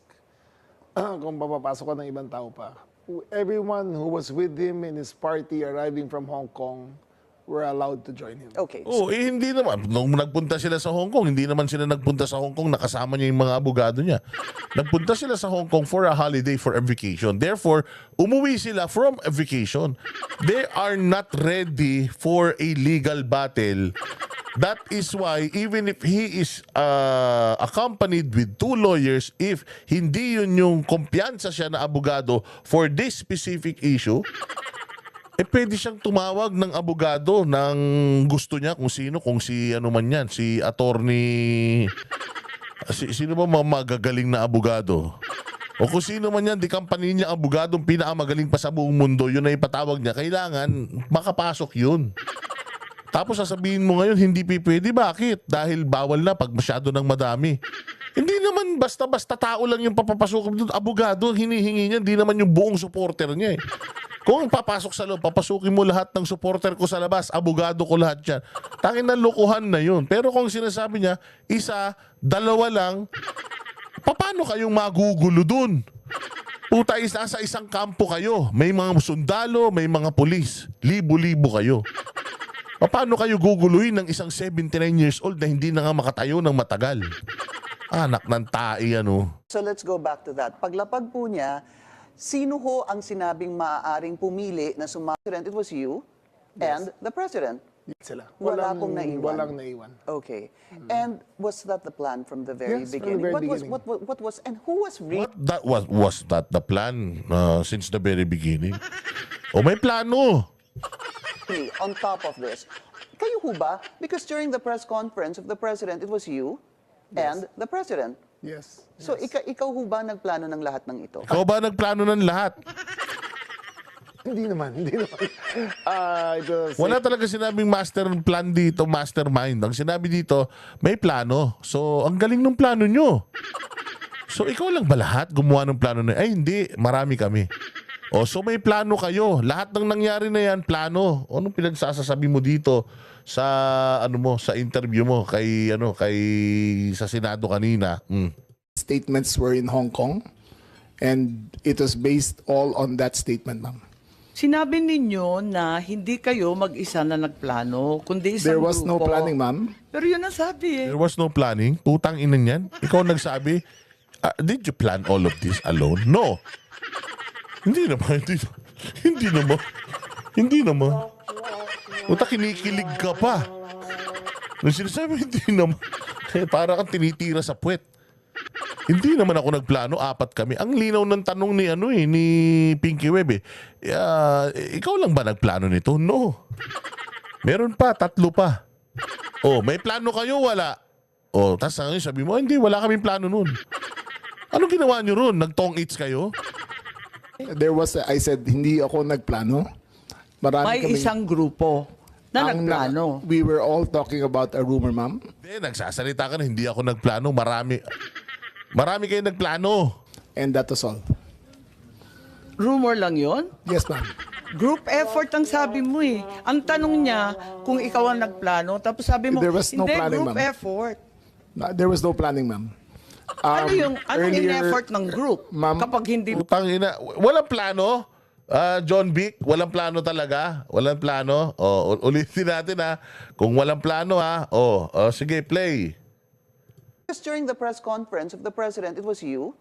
Speaker 3: kung papapasok ka ng ibang tao pa. Everyone who was with him in his party arriving from Hong Kong were allowed to join him.
Speaker 5: Okay.
Speaker 1: Oh, hindi naman. Nung nagpunta sila sa Hong Kong, hindi naman sila nagpunta sa Hong Kong, nakasama niya yung mga abogado niya. Nagpunta sila sa Hong Kong for a holiday, for a vacation. Therefore, umuwi sila from a vacation. They are not ready for a legal battle. That is why, even if he is accompanied with 2 lawyers, if hindi yun yung kumpiyansa siya na abogado for this specific issue, pwede siyang tumawag ng abogado ng gusto niya, kung sino, kung si ano man yan, si attorney, sino ba mga magagaling na abogado? O kung sino man yan, di company niya, abogadong pinakamagaling pa sa buong mundo, yun na ipatawag niya, kailangan makapasok yun. Tapos sasabihin mo ngayon, hindi pwede. Bakit? Dahil bawal na pag masyado ng madami. Hindi naman basta-basta tao lang yung papapasok doon. Abogado, hinihingi niya, hindi naman yung buong supporter niya eh. Kung papasok sa loob, papasukin mo lahat ng supporter ko sa labas, abogado ko lahat yan. Tangin na lokohan na yun. Pero kung sinasabi niya, isa, dalawa lang, paano kayong magugulo dun? Puta, nasa isang kampo kayo. May mga sundalo, may mga pulis. Libo-libo kayo. Paano kayo guguluhin ng isang 79 years old na hindi na nga makatayo ng matagal? Anak ng tai, ano.
Speaker 5: So let's go back to that. Paglapag po niya, sino ho ang sinabing maaaring pumili na President? It was you and the President.
Speaker 3: Sila.
Speaker 5: Wala pong naiwan.
Speaker 3: Walang naiwan.
Speaker 5: Okay. And was that the plan from the very
Speaker 3: Yes, from the
Speaker 5: beginning?
Speaker 3: very
Speaker 5: What
Speaker 3: beginning.
Speaker 5: was, and who was really
Speaker 1: Was that the plan since the very beginning? O may plano.
Speaker 5: on top of this? Kayo ho ba? Because during the press conference of the President, it was you and the President.
Speaker 3: Yes.
Speaker 5: So ikaw ho ba nagplano ng lahat ng ito?
Speaker 1: Ikaw ba nagplano ng lahat?
Speaker 3: Hindi naman. It was
Speaker 1: Wala talaga sinabing master plan dito, mastermind. Ang sinabi dito, may plano. So, ang galing ng plano nyo. So, ikaw lang ba lahat gumawa ng plano na? Ay, hindi. Marami kami. O, so may plano kayo. Lahat ng nangyari na yan, plano. O, anong pinagsasasabi mo dito sa, sa interview mo kay sa Senado kanina?
Speaker 6: Statements were in Hong Kong, and it was based all on that statement, ma'am.
Speaker 4: Sinabi ninyo na hindi kayo mag-isa na nagplano, kundi isang
Speaker 6: There was no
Speaker 4: grupo.
Speaker 6: planning, ma'am.
Speaker 4: Pero yun ang sabi eh.
Speaker 1: There was no planning. Putang ina niyan. Ikaw nagsabi, did you plan all of this alone? No. Hindi naman. Hindi naman. Puta, kinikilig ka pa. Nung sinasabi, hindi naman. Para kang tinitira sa puwet. Hindi naman ako nagplano, 4 kami. Ang linaw ng tanong ni Pinky Web eh. Ikaw lang ba nagplano nito? No. Meron pa, 3 pa. Oh, may plano kayo, wala. Oh, tas ngayon sabi mo, hindi, wala kaming plano nun. Anong ginawa nyo ron? Nag-tong-its kayo?
Speaker 6: I said, hindi ako nagplano. Marami
Speaker 4: May
Speaker 6: kaming-
Speaker 4: isang grupo na
Speaker 6: ang
Speaker 4: nagplano.
Speaker 6: We were all talking about a rumor, ma'am.
Speaker 1: Hindi, nagsasalita ka na, hindi ako nagplano. Marami kayo nagplano.
Speaker 6: And that was all.
Speaker 4: Rumor lang yon.
Speaker 6: Yes, ma'am.
Speaker 4: Group effort ang sabi mo eh. Ang tanong niya kung ikaw ang nagplano, tapos sabi mo,
Speaker 6: There was no
Speaker 4: hindi,
Speaker 6: planning,
Speaker 4: group
Speaker 6: ma'am.
Speaker 4: effort.
Speaker 6: There was no planning, ma'am.
Speaker 4: Anong
Speaker 6: Earlier,
Speaker 4: in-effort ng group?
Speaker 6: ma'am,
Speaker 4: Kapag hindi
Speaker 1: Putang ina. Walang plano? John Vic, walang plano talaga? Walang plano? Ulitin natin ha. Kung walang plano ha. Sige, play.
Speaker 5: Because during the press conference of the President, it was you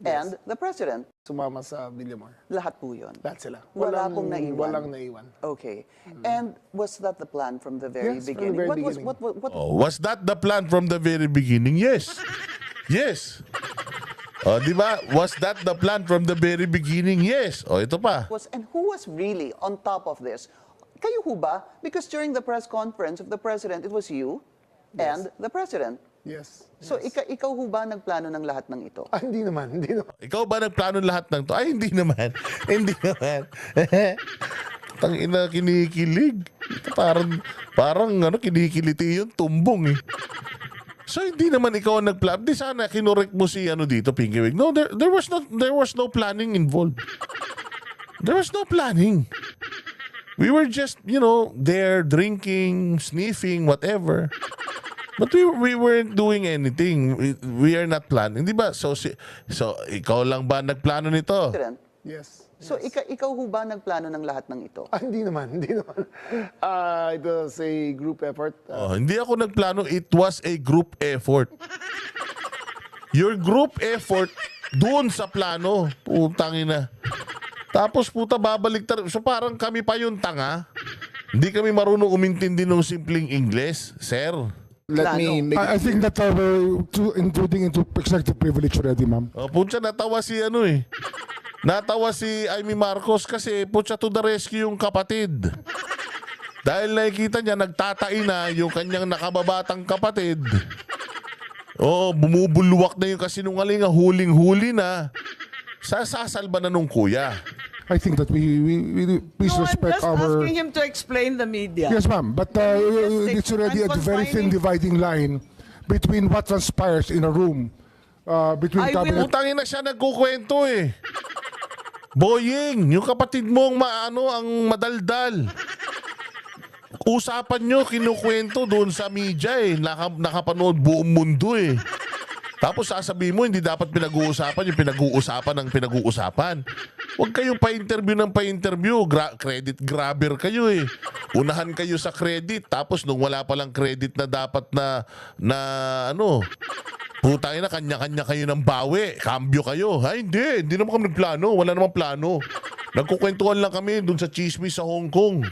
Speaker 5: and the President.
Speaker 3: Sumama sa Villamor.
Speaker 5: Lahat po yun.
Speaker 3: Lahat sila.
Speaker 5: Wala pong naiwan.
Speaker 3: Walang naiwan.
Speaker 5: Okay. And was that the plan from the very
Speaker 3: Yes, from the
Speaker 5: beginning?
Speaker 3: very
Speaker 5: What
Speaker 3: beginning.
Speaker 1: Was that the plan from the very beginning? Yes. Yes. Di ba? Was that the plan from the very beginning? Yes. Ito pa.
Speaker 5: and who was really on top of this? Kayo ho ba? Because during the press conference of the President, it was you and the President.
Speaker 3: Yes.
Speaker 5: So ikaw ho ba nagplano ng lahat ng ito?
Speaker 3: Hindi naman.
Speaker 1: Ikaw ba nagplano lahat ng to? Ay, hindi naman. Hindi naman. Tangina, kinikilig. Parang kinikiliti yung tumbong eh. So hindi naman ikaw ang nagplano. Di sana kinorek mo si dito, Pinky Wig. No, there was no planning involved. There was no planning. We were just, there drinking, sniffing, whatever. But we weren't doing anything. We are not planning. Di ba? So ikaw lang ba nagplano nito?
Speaker 5: President?
Speaker 3: Yes.
Speaker 5: So ikaw ho ba nagplano ng lahat ng ito?
Speaker 3: Hindi naman. It was a group effort.
Speaker 1: Hindi ako nagplano. It was a group effort. Your group effort doon sa plano. Putang ina. Tapos babalik. So parang kami pa yung tanga. Hindi kami marunong umintindi ng simpleng Ingles, sir.
Speaker 6: Let me make
Speaker 7: I think that we're intruding into executive privilege already, ma'am.
Speaker 1: Putya, natawa si Natawa si Amy Marcos kasi putya to the rescue yung kapatid. Dahil nakikita niya, nagtatai na yung kanyang nakababatang kapatid. Bumubulwak na yung kasinungalingan, huling-huli na. Sasalba na nung kuya.
Speaker 7: I think that we please
Speaker 4: No, I'm
Speaker 7: respect
Speaker 4: just
Speaker 7: our.
Speaker 4: asking him to explain the media.
Speaker 7: Yes, ma'am. But it's already a very thin dividing line between what transpires in a room between
Speaker 4: I will-
Speaker 7: cabinet.
Speaker 1: Utangin na siya nagkukwento eh. Boying, yung kapatid mong ang madaldal. Usapan nyo, kinukwento doon sa media eh. Nakapanood buong mundo eh. Tapos sasabihin mo, hindi dapat pinag-uusapan yung pinag-uusapan ng pinag-uusapan. Huwag kayong pa-interview ng pa-interview. Credit grabber kayo eh. Unahan kayo sa credit. Tapos nung wala palang credit na dapat na putang ina, kanya-kanya kayo ng bawi. Kambyo kayo. Ay, hindi naman kami nagplano. Wala namang plano. Nagkukwentuhan lang kami dun sa chismis sa Hong Kong.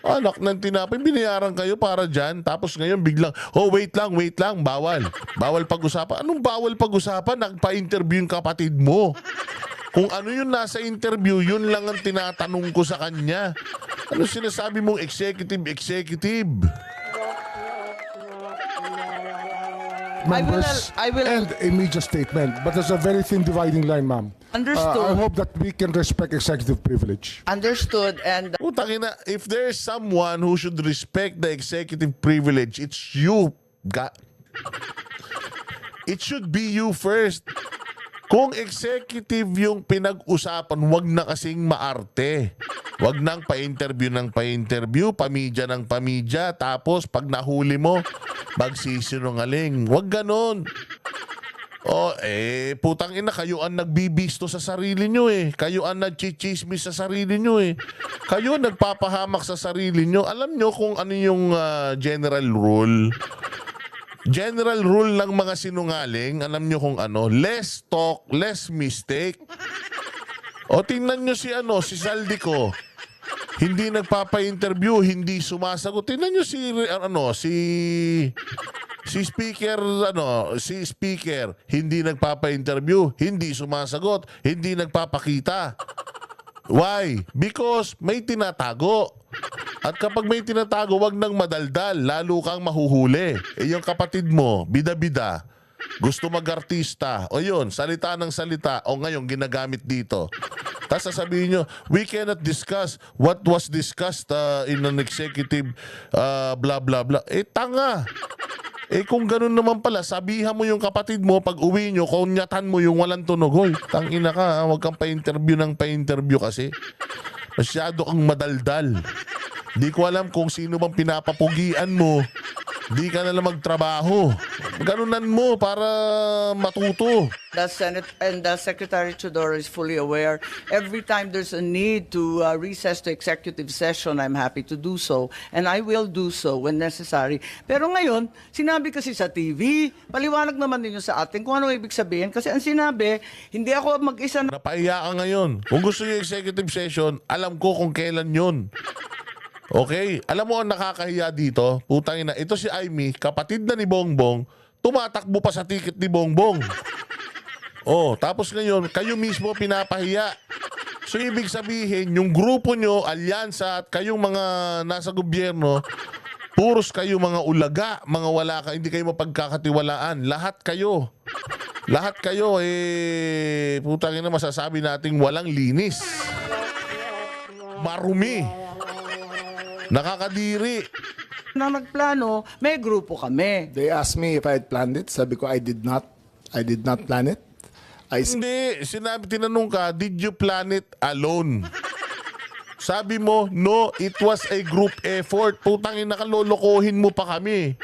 Speaker 1: Anak ng tinapay, binayaran kayo para dyan. Tapos ngayon biglang, wait lang, bawal. Bawal pag-usapan. Anong bawal pag-usapan? Nagpa-interview yung kapatid mo. Kung ano yung nasa interview, yun lang ang tinatanong ko sa kanya. Ano sinasabi mong executive?
Speaker 7: Members
Speaker 4: I will-
Speaker 7: and a media statement. But there's a very thin dividing line, ma'am.
Speaker 4: Understood.
Speaker 7: I hope that we can respect executive privilege.
Speaker 4: Understood. And
Speaker 1: Putang ina, if there's someone who should respect the executive privilege, it's you. It should be you first. Kung executive yung pinag-usapan, wag na kasing maarte. Wag nang pa-interview ng pa-interview, pamidya ng pamidya, tapos pag nahuli mo, magsisinungaling. Wag ganon. Putang ina, kayo ang nagbibisto sa sarili nyo eh. Kayo ang nagchichismis sa sarili nyo eh. Kayo ang nagpapahamak sa sarili nyo. Alam nyo kung ano yung general rule? General rule ng mga sinungaling, alam nyo kung ano? Less talk, less mistake. O tingnan nyo si Saldico. Hindi nagpapa-interview, hindi sumasagot. Tingnan nyo si speaker, hindi nagpapa-interview, hindi sumasagot, hindi nagpapakita. Why? Because may tinatago. At kapag may tinatago, wag nang madaldal, lalo kang mahuhuli. Yung kapatid mo, bida-bida, gusto mag-artista, o yun, salita ng salita, o ngayon ginagamit dito. Tapos sasabihin nyo, we cannot discuss what was discussed in an executive blah blah blah. Tanga. Kung ganun naman pala, sabihan mo yung kapatid mo, pag uwi nyo, kunyatan mo yung walang tunog. Hoy, tangina ka, huwag kang pa-interview ng pa-interview kasi. Masyado kang madaldal. Di ko alam kung sino bang pinapapugian mo. Di ka na lang magtrabaho. Ganunan mo para matuto.
Speaker 4: the Senate and the Secretary Chodoro is fully aware. Every time there's a need to recess to executive session, I'm happy to do so. And I will do so when necessary. Pero ngayon, sinabi kasi sa TV, paliwanag naman ninyo sa atin kung ano ibig sabihin. Kasi ang sinabi, hindi ako mag-isa na
Speaker 1: Napahiya ka ngayon. Kung gusto niyo executive session, alam ko kung kailan yun. Okay? Alam mo ang nakakahiya dito? Putang ina, ito si Aimee, kapatid na ni Bongbong, tumatakbo pa sa ticket ni Bongbong. Oh, tapos ngayon, kayo mismo pinapahiya. So, ibig sabihin, yung grupo nyo, alyansa, at kayong mga nasa gobyerno, puros kayo mga ulaga, mga wala ka, hindi kayo mapagkakatiwalaan. Lahat kayo. Lahat kayo, putang ina, masasabi nating walang linis. Marumi. Nakakadiri.
Speaker 4: nang nagplano, may grupo kami.
Speaker 6: They asked me if I had planned it. Sabi ko, I did not plan it.
Speaker 1: Hindi, tinanong ka, did you plan it alone? Sabi mo, no, it was a group effort. Putangin na kalolokohin mo pa kami.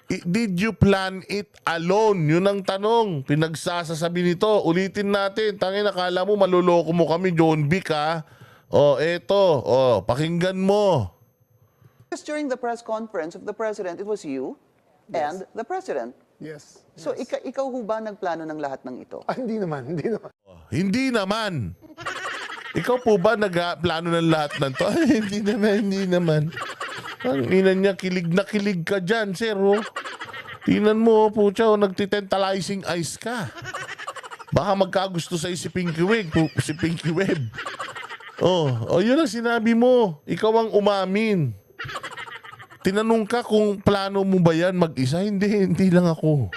Speaker 1: Did you plan it alone? Yun ang tanong. Pinagsasasabi nito. Ulitin natin. Tangin, nakala mo, maluloko mo kami, John Vic, ha? O, eto. O, pakinggan mo.
Speaker 5: Because during the press conference of the president, it was you and the president.
Speaker 3: Yes.
Speaker 5: So ikaw ho ba nagplano ng lahat ng ito?
Speaker 3: Hindi naman.
Speaker 1: Hindi naman. Ikaw po ba nag-plano ng lahat ng to? Ay, hindi naman. Ang ina niya, kilig na kilig ka dyan, sir. Oh. Tingnan mo, pucha, nagtitentalizing eyes ka. Baka magkagusto sa'yo si Pinky Web. Yun ang sinabi mo. Ikaw ang umamin. Tinanong ka kung plano mo ba yan mag-isa? Hindi lang ako.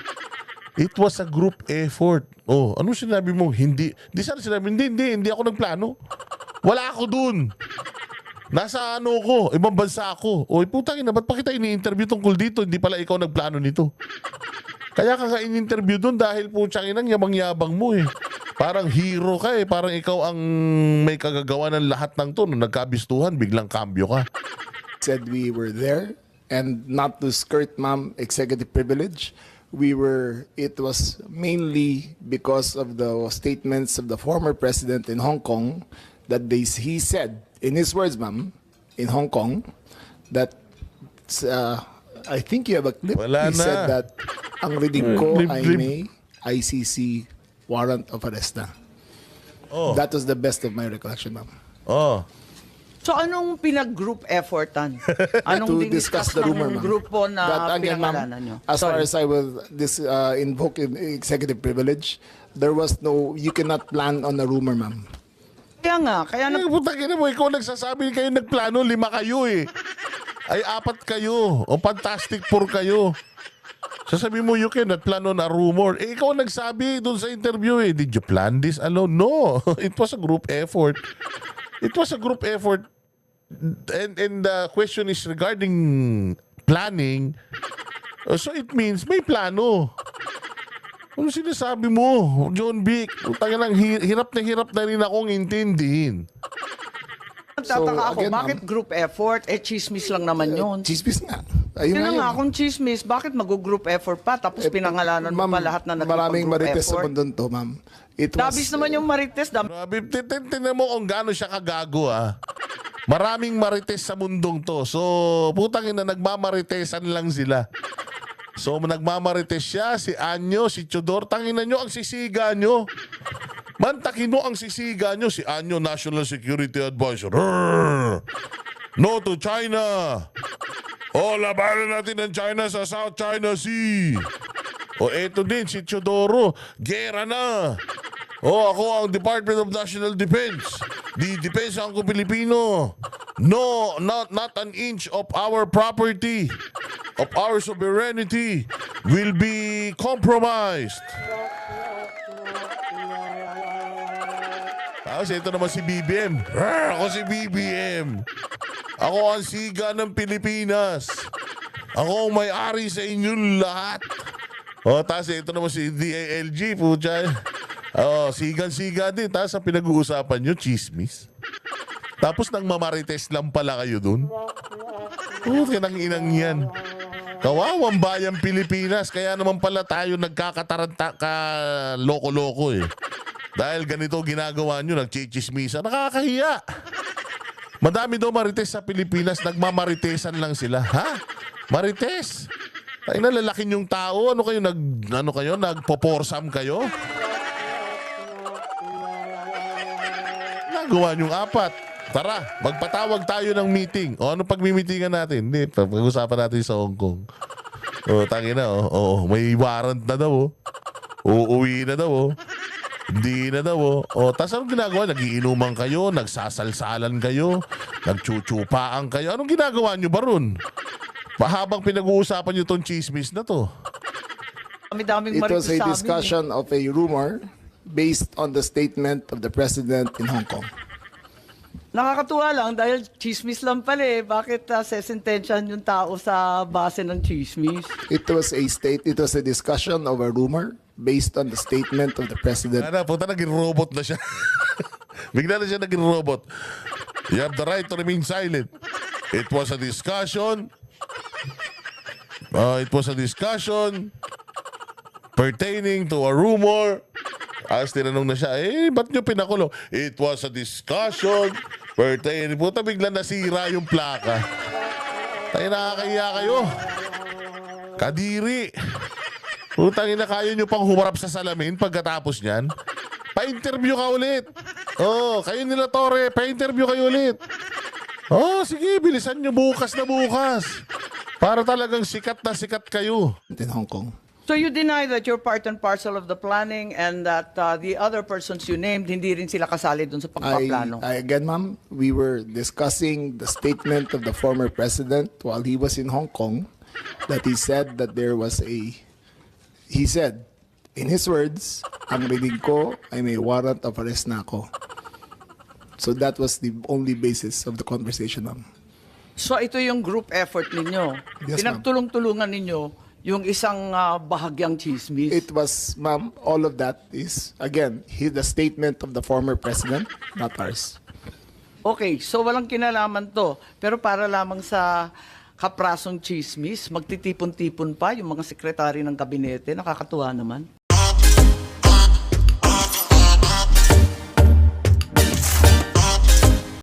Speaker 1: It was a group effort. Oh, ano sinabi mo? Hindi. Di sana sinabi, hindi ako nagplano. Wala ako dun. Nasa ano ko, ibang bansa ako. O, putang ina, ba't pa kita ini-interview tungkol dito? Hindi pala ikaw nagplano nito. Kaya ka nga in-interview dun dahil putang ina, yabang-yabang mo eh. Parang hero ka eh. Parang ikaw ang may kagagawa ng lahat ng to. Nung nagkabistuhan, biglang kambyo ka.
Speaker 6: Said we were there, and not to skirt, ma'am, executive privilege. It was mainly because of the statements of the former president in Hong Kong that he said, in his words, ma'am, in Hong Kong, that I think you have a clip.
Speaker 1: Wala
Speaker 6: He
Speaker 1: na.
Speaker 6: said that ang reading ko
Speaker 1: Clip,
Speaker 6: ay
Speaker 1: clip.
Speaker 6: may ICC warrant of arrest na.
Speaker 1: Oh.
Speaker 6: That was the best of my recollection, ma'am.
Speaker 1: Oh.
Speaker 4: So anong pinag-group effortan? Anong
Speaker 6: To discuss the rumor, ma'am.
Speaker 4: grupo na
Speaker 6: But again, ma'am,
Speaker 4: pinangalanan nyo?
Speaker 6: as far
Speaker 4: Sorry.
Speaker 6: as I will invoke executive privilege, there was no, you cannot plan on a rumor, ma'am.
Speaker 4: Kaya nga, kaya
Speaker 1: Ay, putang ina mo, ikaw nagsasabi kayo nagplano, 5 kayo eh. Ay, 4 kayo. O Fantastic 4 kayo. Sasabi mo, you cannot plan on a rumor. Eh, ikaw nagsabi doon sa interview eh. Did you plan this alone? No. It was a group effort. It was a group effort. And the question is regarding planning. So it means may plano. Ano sinasabi mo, John Vic? Utang lang, hirap na rin akong intindihin.
Speaker 4: Nagtataka ako,
Speaker 6: again,
Speaker 4: bakit
Speaker 6: ma'am,
Speaker 4: group effort? Eh, chismis lang naman yun.
Speaker 6: Chismis nga. Ayun
Speaker 4: Yun na
Speaker 6: nga
Speaker 4: nga,
Speaker 6: yun.
Speaker 4: kung chismis, bakit mag-group effort pa? Tapos pinangalanan mo
Speaker 6: Ma'am,
Speaker 4: pa lahat na
Speaker 6: maraming
Speaker 4: nag-group
Speaker 6: marites sa
Speaker 4: effort.
Speaker 6: mundo to, ma'am. It was,
Speaker 4: Dabis naman yung marites.
Speaker 1: Grabe, tinan mo kung gaano siya kagago ah. Maraming marites sa mundong to. So, putang ina, nagmamaritesan lang sila. So, nagmamarites siya, si Anyo, si Chodor. Tangina nyo ang sisiga nyo. Mantakino ang sisiga nyo. Si Anyo, National Security Advisor. Rrrr! No to China. O, labanan natin ang China sa South China Sea. O, eto din, si Chodoro. Gera na. O, ako ang Department of National Defense. Di depensa ko Pilipino. No, not an inch of our property, of our sovereignty will be compromised. Tapos ito naman si BBM. Ako si BBM. Ako ang siga ng Pilipinas. Ako ang may-ari sa inyong lahat. O, tapos ito naman si DALG. Pucha. O, sigan-siga din. Tapos ang pinag-uusapan nyo, chismis. Tapos nang mamarites lang pala kayo dun. Kinang inang yan. Kawawang bayang Pilipinas. Kaya naman pala tayo nagkakataranta ka loko-loko eh. Dahil ganito ginagawa nyo, nagchichismisa. Nakakahiya. Madami daw marites sa Pilipinas. Nagmamaritesan lang sila. Ha? Marites? Ay na, lalaki yung tao. Ano kayo? Nagpoporsam kayo? Nagawa nyong 4. Tara, magpatawag tayo ng meeting. O ano pagmimitingan natin? Hindi, pag-usapan natin sa Hong Kong. O, tangina, may warrant na daw, uuwi na daw, hindi na daw, tas anong ginagawa? Nagiinuman kayo, nagsasalsalan kayo, nagchuchupaan kayo. Anong ginagawa nyo ba ron? Pahabang pinag-uusapan nyo tong chismis na to.
Speaker 4: Dami-daming
Speaker 6: it was
Speaker 4: marites
Speaker 6: a
Speaker 4: sa amin,
Speaker 6: discussion of a rumor based on the statement of the president in Hong Kong.
Speaker 4: Nakakatuwa lang dahil chismis lang pala eh. Bakit sesentensyahan yung tao sa base ng chismis?
Speaker 6: It was a discussion of a rumor based on the statement of the president.
Speaker 1: Punta naging robot na siya. Bigla na siya naging robot. You have the right to remain silent. It was a discussion. It was a discussion pertaining to a rumor. As tinanong na siya, ba't nyo pinakulong? It was a discussion pertaining. Puta, bigla nasira yung plaka. Tayo nakakahiya kayo. Kadiri. Putang ina, kaya nyo pang humarap sa salamin pagkatapos niyan? Pa-interview ka ulit. Kayo nila Torre, pa-interview kayo ulit. Sige, bilisan nyo bukas na bukas. Para talagang sikat na sikat kayo.
Speaker 6: In Hong Kong.
Speaker 4: So you deny that you're part and parcel of the planning and that the other persons you named, hindi rin sila kasali dun sa pagpaplano?
Speaker 6: Again, ma'am, we were discussing the statement of the former president while he was in Hong Kong, that he said that there was he said In his words, ang rinig ko ay may warrant of arrest na ako. So that was the only basis of the conversation, ma'am.
Speaker 4: So ito yung group effort ninyo.
Speaker 6: Yes, ma'am.
Speaker 4: Pinagtulong-tulungan ninyo yung isang bahagyang chismis.
Speaker 6: It was, ma'am, all of that is, again, the statement of the former president, not ours.
Speaker 4: Okay, so walang kinalaman to. Pero para lamang sa kaprasong chismis, magtitipon-tipon pa yung mga sekretary ng kabinete. Nakakatuwa naman.